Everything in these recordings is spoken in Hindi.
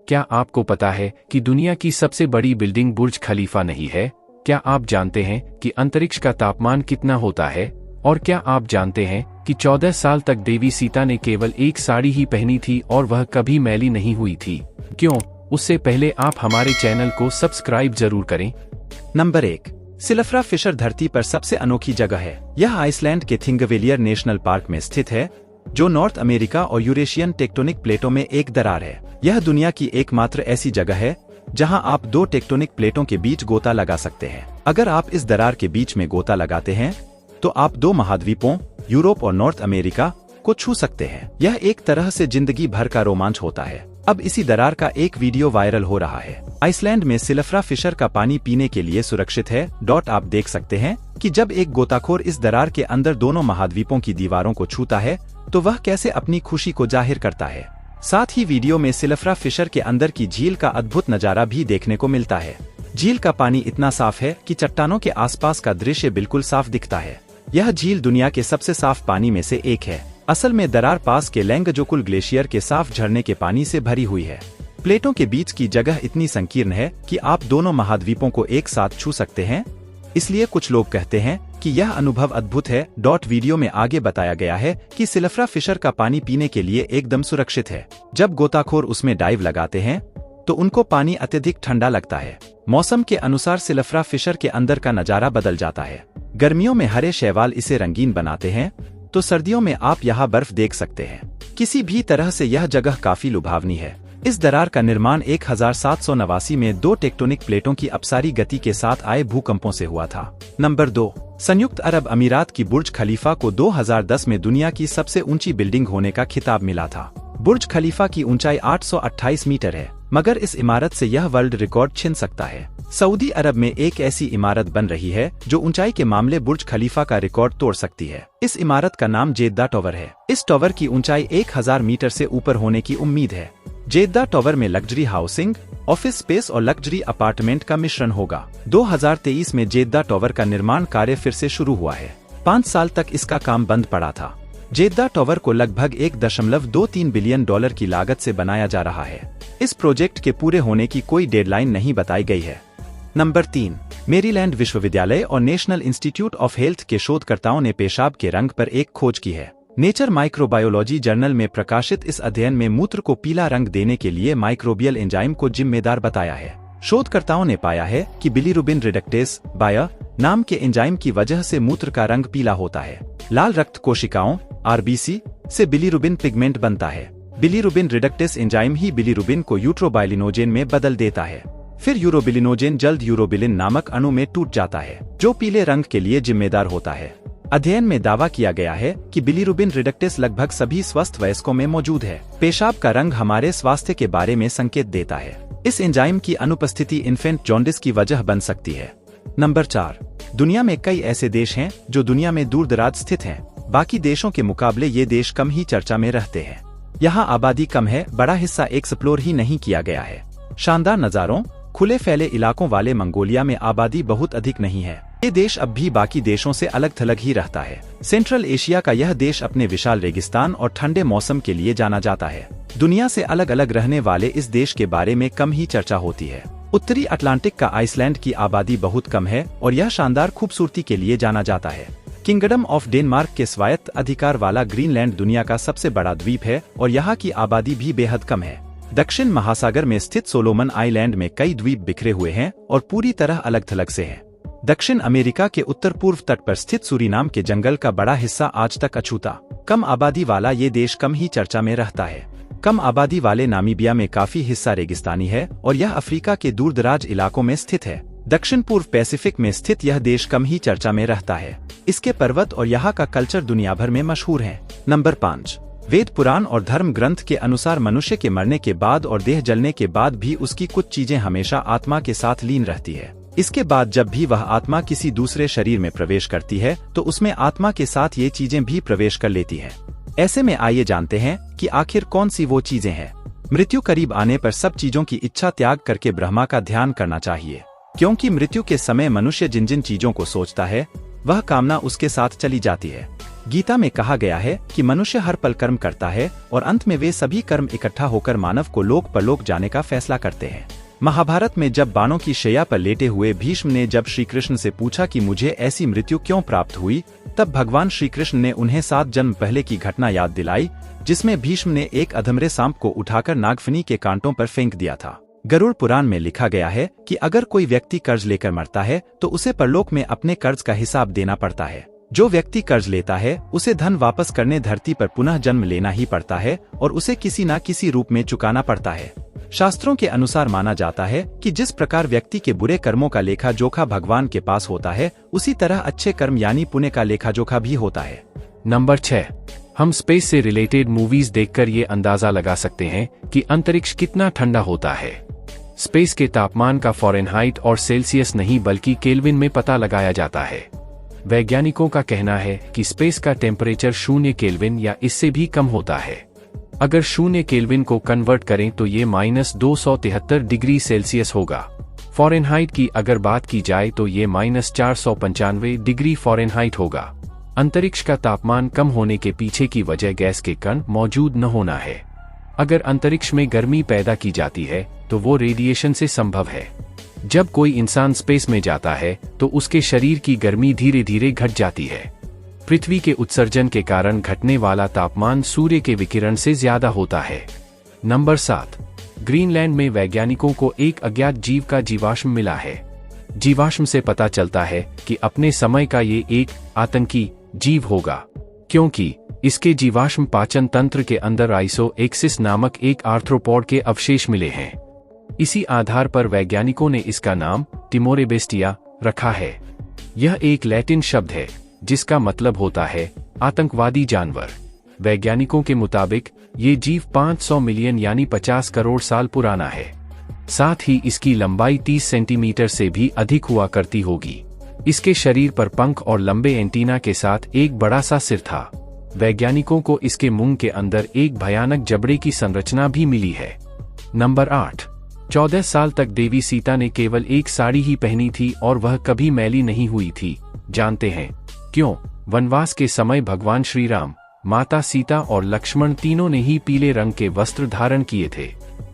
क्या आपको पता है कि दुनिया की सबसे बड़ी बिल्डिंग बुर्ज खलीफा नहीं है? क्या आप जानते हैं कि अंतरिक्ष का तापमान कितना होता है? और क्या आप जानते हैं कि 14 साल तक देवी सीता ने केवल एक साड़ी ही पहनी थी और वह कभी मैली नहीं हुई थी? क्यों? उससे पहले आप हमारे चैनल को सब्सक्राइब जरूर करें। नंबर 1, सिलफ्रा फिशर धरती पर सबसे अनोखी जगह है। यह आइसलैंड के थिंगवेलियर नेशनल पार्क में स्थित है, जो नॉर्थ अमेरिका और यूरेशियन टेक्टोनिक प्लेटों में एक दरार है। यह दुनिया की एकमात्र ऐसी जगह है जहां आप दो टेक्टोनिक प्लेटों के बीच गोता लगा सकते हैं। अगर आप इस दरार के बीच में गोता लगाते हैं तो आप दो महाद्वीपों यूरोप और नॉर्थ अमेरिका को छू सकते हैं। यह एक तरह से जिंदगी भर का रोमांच होता है। अब इसी दरार का एक वीडियो वायरल हो रहा है। आइसलैंड में सिलफ्रा फिशर का पानी पीने के लिए सुरक्षित है। आप देख सकते हैं कि जब एक गोताखोर इस दरार के अंदर दोनों महाद्वीपों की दीवारों को छूता है तो वह कैसे अपनी खुशी को जाहिर करता है। साथ ही वीडियो में सिलफ्रा फिशर के अंदर की झील का अद्भुत नजारा भी देखने को मिलता है। झील का पानी इतना साफ है कि चट्टानों के आसपास का दृश्य बिल्कुल साफ दिखता है। यह झील दुनिया के सबसे साफ पानी में से एक है। असल में दरार पास के लेंगजोकुल ग्लेशियर के साफ झरने के पानी से भरी हुई है। प्लेटों के बीच की जगह इतनी संकीर्ण है कि आप दोनों महाद्वीपों को एक साथ छू सकते हैं, इसलिए कुछ लोग कहते हैं कि यह अनुभव अद्भुत है। वीडियो में आगे बताया गया है कि सिलफ्रा फिशर का पानी पीने के लिए एकदम सुरक्षित है। जब गोताखोर उसमें डाइव लगाते हैं तो उनको पानी अत्यधिक ठंडा लगता है। मौसम के अनुसार सिलफ्रा फिशर के अंदर का नजारा बदल जाता है। गर्मियों में हरे शैवाल इसे रंगीन बनाते हैं तो सर्दियों में आप यहाँ बर्फ देख सकते हैं। किसी भी तरह से यह जगह काफी लुभावनी है। इस दरार का निर्माण 1789 में दो टेक्टोनिक प्लेटों की अपसारी गति के साथ आए भूकंपों से हुआ था। नंबर 2, संयुक्त अरब अमीरात की बुर्ज खलीफा को 2010 में दुनिया की सबसे ऊंची बिल्डिंग होने का खिताब मिला था। बुर्ज खलीफा की ऊंचाई 828 मीटर है, मगर इस इमारत से यह वर्ल्ड रिकॉर्ड छिन सकता है। सऊदी अरब में एक ऐसी इमारत बन रही है जो ऊंचाई के मामले बुर्ज खलीफा का रिकॉर्ड तोड़ सकती है। इस इमारत का नाम जेद्दा टावर है। इस टावर की ऊंचाई 1000 मीटर से ऊपर होने की उम्मीद है। जेद्दा टावर में लग्जरी हाउसिंग, ऑफिस स्पेस और लग्जरी अपार्टमेंट का मिश्रण होगा। 2023 में जेद्दा टावर का निर्माण कार्य फिर से शुरू हुआ है। 5 साल तक इसका काम बंद पड़ा था। जेद्दा टावर को लगभग $1.23 बिलियन की लागत से बनाया जा रहा है। इस प्रोजेक्ट के पूरे होने की कोई डेडलाइन नहीं बताई गई है। नंबर 3, मेरीलैंड विश्वविद्यालय और नेशनल इंस्टीट्यूट ऑफ हेल्थ के शोधकर्ताओं ने पेशाब के रंग पर एक खोज की है। नेचर माइक्रोबायोलॉजी जर्नल में प्रकाशित इस अध्ययन में मूत्र को पीला रंग देने के लिए माइक्रोबियल एंजाइम को जिम्मेदार बताया है। शोधकर्ताओं ने पाया है कि बिलीरुबिन रिडक्टेस बाया नाम के एंजाइम की वजह से मूत्र का रंग पीला होता है। लाल रक्त कोशिकाओं आरबीसी से बिलीरुबिन पिगमेंट बनता है। बिलीरुबिन रिडक्टेस एंजाइम ही बिलीरुबिन को यूट्रोबाइलिनोजेन में बदल देता है। फिर यूरोबिलिनोजेन जल्द यूरोबिलिन नामक अणु में टूट जाता है, जो पीले रंग के लिए जिम्मेदार होता है। अध्ययन में दावा किया गया है कि बिलीरुबिन रिडक्टेस लगभग सभी स्वस्थ वयस्कों में मौजूद है। पेशाब का रंग हमारे स्वास्थ्य के बारे में संकेत देता है। इस एंजाइम की अनुपस्थिति इन्फेंट जॉन्डिस की वजह बन सकती है। नंबर 4, दुनिया में कई ऐसे देश हैं जो दुनिया में दूर दराज स्थित हैं। बाकी देशों के मुकाबले ये देश कम ही चर्चा में रहते हैं। यहाँ आबादी कम है, बड़ा हिस्सा एक्सप्लोर ही नहीं किया गया है। शानदार नज़ारों, खुले फैले इलाकों वाले मंगोलिया में आबादी बहुत अधिक नहीं है। ये देश अब भी बाकी देशों से अलग थलग ही रहता है। सेंट्रल एशिया का यह देश अपने विशाल रेगिस्तान और ठंडे मौसम के लिए जाना जाता है। दुनिया से अलग अलग रहने वाले इस देश के बारे में कम ही चर्चा होती है। उत्तरी अटलांटिक का आइसलैंड की आबादी बहुत कम है और यह शानदार खूबसूरती के लिए जाना जाता है। किंगडम ऑफ डेनमार्क के स्वायत्त अधिकार वाला ग्रीनलैंड दुनिया का सबसे बड़ा द्वीप है और यहाँ की आबादी भी बेहद कम है। दक्षिण महासागर में स्थित सोलोमन आइलैंड में कई द्वीप बिखरे हुए हैं और पूरी तरह अलग थलग से हैं। दक्षिण अमेरिका के उत्तर पूर्व तट पर स्थित सूरीनाम के जंगल का बड़ा हिस्सा आज तक अछूता। कम आबादी वाला ये देश कम ही चर्चा में रहता है। कम आबादी वाले नामीबिया में काफी हिस्सा रेगिस्तानी है और यह अफ्रीका के दूरदराज इलाकों में स्थित है। दक्षिण पूर्व पैसिफिक में स्थित यह देश कम ही चर्चा में रहता है। इसके पर्वत और यहाँ का कल्चर दुनिया भर में मशहूर है। नंबर 5, वेद पुराण और धर्म ग्रंथ के अनुसार मनुष्य के मरने के बाद और देह जलने के बाद भी उसकी कुछ चीजें हमेशा आत्मा के साथ लीन रहती है। इसके बाद जब भी वह आत्मा किसी दूसरे शरीर में प्रवेश करती है तो उसमें आत्मा के साथ ये चीजें भी प्रवेश कर लेती है। ऐसे में आइए जानते हैं कि आखिर कौन सी वो चीजें हैं। मृत्यु करीब आने पर सब चीजों की इच्छा त्याग करके ब्रह्मा का ध्यान करना चाहिए, क्योंकि मृत्यु के समय मनुष्य जिन जिन चीजों को सोचता है वह कामना उसके साथ चली जाती है। गीता में कहा गया है कि मनुष्य हर पल कर्म करता है और अंत में वे सभी कर्म इकट्ठा होकर मानव को लोक परलोक जाने का फैसला करते हैं। महाभारत में जब बाणों की शैया पर लेटे हुए भीष्म ने जब श्री कृष्ण से पूछा कि मुझे ऐसी मृत्यु क्यों प्राप्त हुई, तब भगवान श्री कृष्ण ने उन्हें 7 जन्म पहले की घटना याद दिलाई, जिसमें भीष्म ने एक अधमरे सांप को उठाकर नागफनी के कांटों पर फेंक दिया था। गरुड़ पुराण में लिखा गया है कि अगर कोई व्यक्ति कर्ज लेकर मरता है तो उसे परलोक में अपने कर्ज का हिसाब देना पड़ता है। जो व्यक्ति कर्ज लेता है उसे धन वापस करने धरती पर पुनः जन्म लेना ही पड़ता है और उसे किसी न किसी रूप में चुकाना पड़ता है। शास्त्रों के अनुसार माना जाता है कि जिस प्रकार व्यक्ति के बुरे कर्मों का लेखा जोखा भगवान के पास होता है, उसी तरह अच्छे कर्म यानी पुण्य का लेखा जोखा भी होता है। नंबर 6, हम स्पेस से रिलेटेड मूवीज देखकर ये अंदाजा लगा सकते हैं कि अंतरिक्ष कितना ठंडा होता है। स्पेस के तापमान का फ़ारेनहाइट और सेल्सियस नहीं बल्कि केल्विन में पता लगाया जाता है। वैज्ञानिकों का कहना है कि स्पेस का टेम्परेचर 0 केल्विन या इससे भी कम होता है। अगर 0 केल्विन को कन्वर्ट करें तो ये -273 डिग्री सेल्सियस होगा। फ़ारेनहाइट की अगर बात की जाए तो ये -495 डिग्री फ़ारेनहाइट होगा। अंतरिक्ष का तापमान कम होने के पीछे की वजह गैस के कण मौजूद न होना है। अगर अंतरिक्ष में गर्मी पैदा की जाती है तो वो रेडिएशन से संभव है। जब कोई इंसान स्पेस में जाता है तो उसके शरीर की गर्मी धीरे धीरे घट जाती है। पृथ्वी के उत्सर्जन के कारण घटने वाला तापमान सूर्य के विकिरण से ज्यादा होता है। नंबर 7, ग्रीनलैंड में वैज्ञानिकों को एक अज्ञात जीव का जीवाश्म मिला है। जीवाश्म से पता चलता है कि अपने समय का ये एक आतंकी जीव होगा, क्योंकि इसके जीवाश्म पाचन तंत्र के अंदर आइसोएक्सिस नामक एक आर्थ्रोपॉड के अवशेष मिले हैं। इसी आधार पर वैज्ञानिकों ने इसका नाम टिमोरेबेस्टिया रखा है। यह एक लैटिन शब्द है जिसका मतलब होता है आतंकवादी जानवर। वैज्ञानिकों के मुताबिक ये जीव 500 मिलियन यानी 50 करोड़ साल पुराना है। साथ ही इसकी लंबाई 30 सेंटीमीटर से भी अधिक हुआ करती होगी। इसके शरीर पर पंख और लंबे एंटीना के साथ एक बड़ा सा सिर था। वैज्ञानिकों को इसके मुंह के अंदर एक भयानक जबड़े की संरचना भी मिली है। नंबर 8, 14 साल तक देवी सीता ने केवल एक साड़ी ही पहनी थी और वह कभी मैली नहीं हुई थी। जानते हैं क्यों? वनवास के समय भगवान श्री राम, माता सीता और लक्ष्मण तीनों ने ही पीले रंग के वस्त्र धारण किए थे।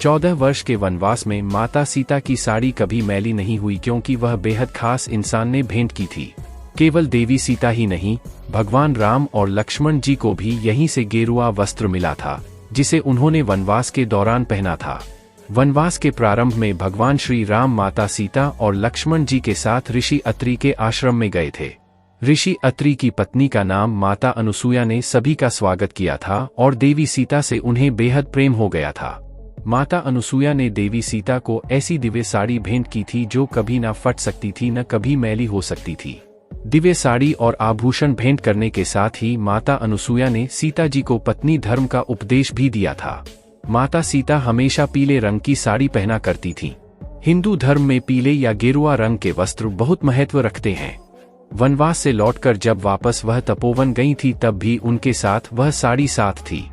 14 वर्ष के वनवास में माता सीता की साड़ी कभी मैली नहीं हुई क्योंकि वह बेहद खास इंसान ने भेंट की थी। केवल देवी सीता ही नहीं, भगवान राम और लक्ष्मण जी को भी यहीं से गेरुआ वस्त्र मिला था जिसे उन्होंने वनवास के दौरान पहना था। वनवास के प्रारंभ में भगवान श्री राम माता सीता और लक्ष्मण जी के साथ ऋषि अत्रि के आश्रम में गए थे। ऋषि अत्रि की पत्नी का नाम माता अनुसूया ने सभी का स्वागत किया था और देवी सीता से उन्हें बेहद प्रेम हो गया था। माता अनुसूया ने देवी सीता को ऐसी दिव्य साड़ी भेंट की थी जो कभी न फट सकती थी न कभी मैली हो सकती थी। दिव्य साड़ी और आभूषण भेंट करने के साथ ही माता अनुसूया ने सीता जी को पत्नी धर्म का उपदेश भी दिया था। माता सीता हमेशा पीले रंग की साड़ी पहना करती थीं। हिंदू धर्म में पीले या गेरुआ रंग के वस्त्र बहुत महत्व रखते हैं। वनवास से लौटकर जब वापस वह तपोवन गई थी तब भी उनके साथ वह साड़ी साथ थी।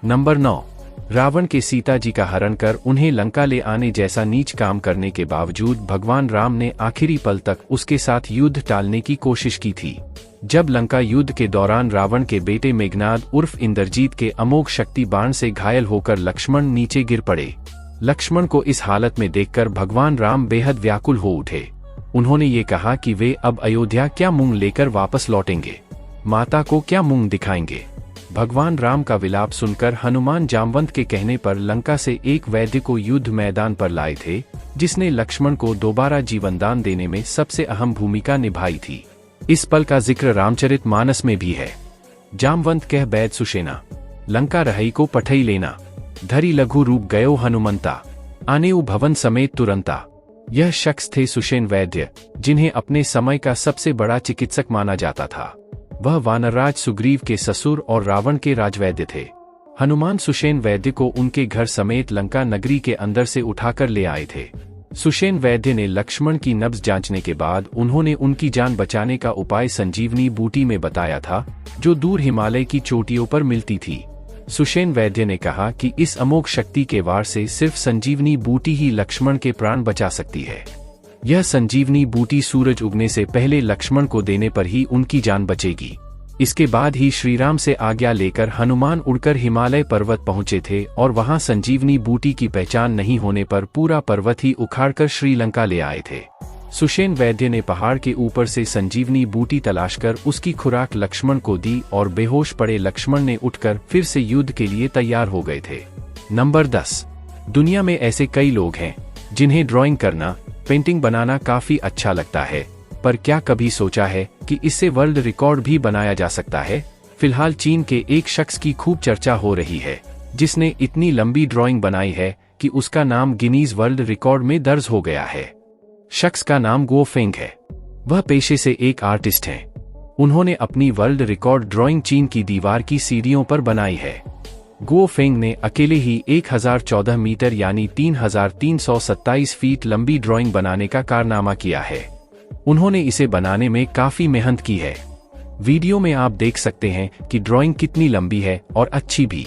नंबर 9, रावण के सीता जी का हरण कर उन्हें लंका ले आने जैसा नीच काम करने के बावजूद भगवान राम ने आखिरी पल तक उसके साथ युद्ध टालने की कोशिश की थी। जब लंका युद्ध के दौरान रावण के बेटे मेघनाद उर्फ इंद्रजीत के अमोघ शक्ति बाण से घायल होकर लक्ष्मण नीचे गिर पड़े। लक्ष्मण को इस हालत में देखकर भगवान राम बेहद व्याकुल हो उठे। उन्होंने ये कहा कि वे अब अयोध्या क्या मुंह लेकर वापस लौटेंगे, माता को क्या मुंह दिखाएंगे। भगवान राम का विलाप सुनकर हनुमान जामवंत के कहने पर लंका से एक वैद्य को युद्ध मैदान पर लाए थे, जिसने लक्ष्मण को दोबारा जीवनदान देने में सबसे अहम भूमिका निभाई थी। इस पल का जिक्र रामचरित मानस में भी है। जामवंत कह बैद सुशेना, लंका रहई को पठई लेना, धरी लघु रूप गयो हनुमंता, आनेऊ भवन समेत तुरंता। यह शख्स थे सुषेण वैद्य, जिन्हें अपने समय का सबसे बड़ा चिकित्सक माना जाता था। वह वानरराज सुग्रीव के ससुर और रावण के राजवैद्य थे। हनुमान सुषेण वैद्य को उनके घर समेत लंका नगरी के अंदर से उठाकर ले आए थे। सुषेण वैद्य ने लक्ष्मण की नब्ज जांचने के बाद उन्होंने उनकी जान बचाने का उपाय संजीवनी बूटी में बताया था, जो दूर हिमालय की चोटियों पर मिलती थी। सुषेण वैद्य ने कहा कि इस अमोघ शक्ति के वार से सिर्फ संजीवनी बूटी ही लक्ष्मण के प्राण बचा सकती है। यह संजीवनी बूटी सूरज उगने से पहले लक्ष्मण को देने पर ही उनकी जान बचेगी। इसके बाद ही श्रीराम से आज्ञा लेकर हनुमान उड़कर हिमालय पर्वत पहुंचे थे और वहां संजीवनी बूटी की पहचान नहीं होने पर पूरा पर्वत ही उखाड़कर श्रीलंका ले आए थे। सुषेण वैद्य ने पहाड़ के ऊपर से संजीवनी बूटी तलाशकर उसकी खुराक लक्ष्मण को दी और बेहोश पड़े लक्ष्मण ने उठकर फिर से युद्ध के लिए तैयार हो गए थे। नंबर 10। दुनिया में ऐसे कई लोग हैं जिन्हें ड्राइंग करना, पेंटिंग बनाना काफी अच्छा लगता है, पर क्या कभी सोचा है कि इससे वर्ल्ड रिकॉर्ड भी बनाया जा सकता है? फिलहाल चीन के एक शख्स की खूब चर्चा हो रही है जिसने इतनी लंबी ड्राइंग बनाई है कि उसका नाम गिनीज वर्ल्ड रिकॉर्ड में दर्ज हो गया है। शख्स का नाम गुओ फेंग है। वह पेशे से एक आर्टिस्ट हैं। उन्होंने अपनी वर्ल्ड रिकॉर्ड ड्राइंग चीन की दीवार की सीढ़ियों पर बनाई है। गुओ फेंग ने अकेले ही 1014 मीटर यानी 3327 फीट लंबी ड्राइंग बनाने का कारनामा किया है। उन्होंने इसे बनाने में काफी मेहनत की है। वीडियो में आप देख सकते हैं कि ड्राइंग कितनी लंबी है और अच्छी भी।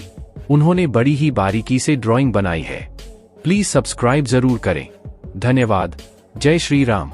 उन्होंने बड़ी ही बारीकी से ड्राइंग बनाई है। प्लीज सब्सक्राइब जरूर करें। धन्यवाद। जय श्री राम।